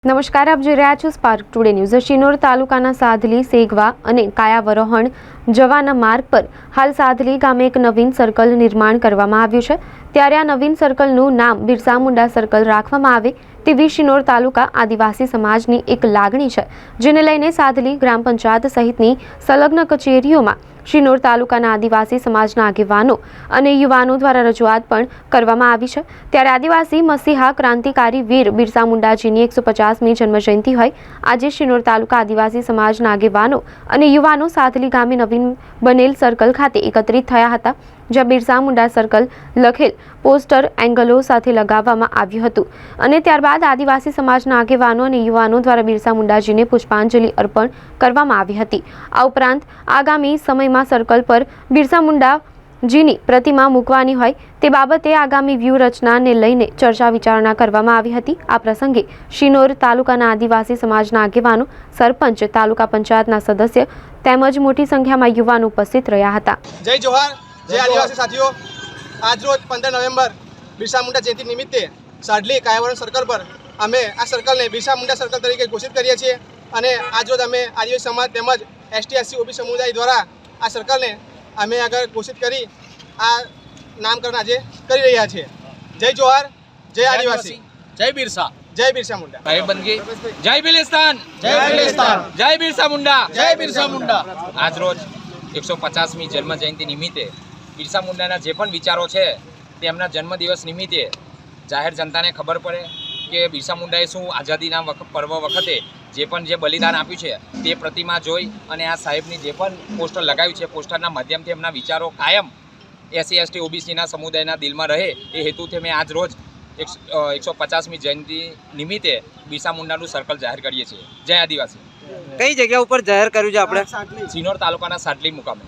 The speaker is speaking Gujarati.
નમસ્કાર, આપ જોઈ રહ્યા છો સ્પાર્ક ટુડે ન્યૂઝ। શિનોર તાલુકાના સાધલી, સેગવા અને કાયાવરોહણ જવાના માર્ગ પર હાલ સાધલી ગામે એક નવીન સર્કલ નિર્માણ કરવામાં આવ્યું છે। ત્યારે આ નવીન સર્કલનું નામ બિરસા મુંડા સર્કલ રાખવામાં આવે તેવી શિનોર તાલુકા આદિવાસી સમાજની એક લાગણી છે, જેને લઈને સાધલી ગ્રામ પંચાયત સહિતની સંલગ્ન કચેરીઓમાં શિનોર તાલુકાના આદિવાસી સમાજના આગેવાનો અને યુવાનો દ્વારા રજૂઆત પણ કરવામાં આવી છે। ત્યારે આદિવાસી મસીહા ક્રાંતિકારી વીર બિરસા મુંડાજીની 150મી જન્મજયંતિ હોય આજે શિનોર તાલુકા આદિવાસી સમાજના આગેવાનો અને યુવાનો સાધલી ગામે નવીન બનેલ સર્કલ ખાતે એકત્રિત થયા હતા, જ્યાં બિરસા મુંડા સર્કલ લખેલ પોસ્ટર એંગલો સાથે લગાવવામાં આવ્યું હતું અને ત્યારબાદ આદિવાસી સમાજના આગેવાનો અને યુવાનો દ્વારા બિરસા મુંડાજીને પુષ્પાંજલિ અર્પણ કરવામાં આવી હતી। આ ઉપરાંત આગામી સમયમાં સર્કલ પર બિરસા મુંડાજીની પ્રતિમા મૂકવાની હોય તે બાબતે આગામી વ્યૂહરચનાને લઈને ચર્ચા વિચારણા કરવામાં આવી હતી। આ પ્રસંગે શિનોર તાલુકાના આદિવાસી સમાજના આગેવાનો, સરપંચ, તાલુકા પંચાયતના સદસ્ય તેમજ મોટી સંખ્યામાં યુવાનો ઉપસ્થિત રહ્યા હતા। જય જોહાર, જય આદિવાસી સાથીઓ। આજરોજ 15 નવેમ્બર બિરસા મુંડા જયંતિ નિમિત્તે સાડલી કાયાવરણ સર્કલ પર અમે આ સર્કલને બિરસા મુંડા સર્કલ તરીકે ઘોષિત કરીએ છીએ અને આજરોજ અમે આદિવાસી સમાજ તેમજ ST/SC OBC સમુદાય દ્વારા આ સર્કલને અમે આગળ ઘોષિત કરી આ નામકરણ આજે કરી રહ્યા છીએ। જય જોહાર, જય આદિવાસી, જય બિરસા, જય બિરસા મુંડા, જય બંદગી, જય બિલિસ્તાન, જય બિરસા મુંડા, જય બિરસા મુંડા। આજરોજ 150મી જન્મ જયંતિ નિમિત્તે બિરસા મુંડાના જે પણ વિચારો છે તેમના જન્મદિવસ નિમિત્તે જાહેર જનતાને ખબર પડે કે બિરસા મુંડાએ શું આઝાદીના પર્વ વખતે જે બલિદાન આપ્યું છે તે પ્રતિમા જોઈ અને આ સાહેબની જે પણ પોસ્ટર લગાવ્યું છે, પોસ્ટરના માધ્યમથી એમના વિચારો કાયમ SC/ST OBCના સમુદાયના દિલમાં રહે એ હેતુથી મેં આજ રોજ 150મી જયંતિ નિમિત્તે બિરસા મુંડાનું સર્કલ જાહેર કરીએ છીએ। જય આદિવાસી। કઈ જગ્યા ઉપર જાહેર કર્યું છે આપણે? શિનોર તાલુકાના સાડલી મુકામે।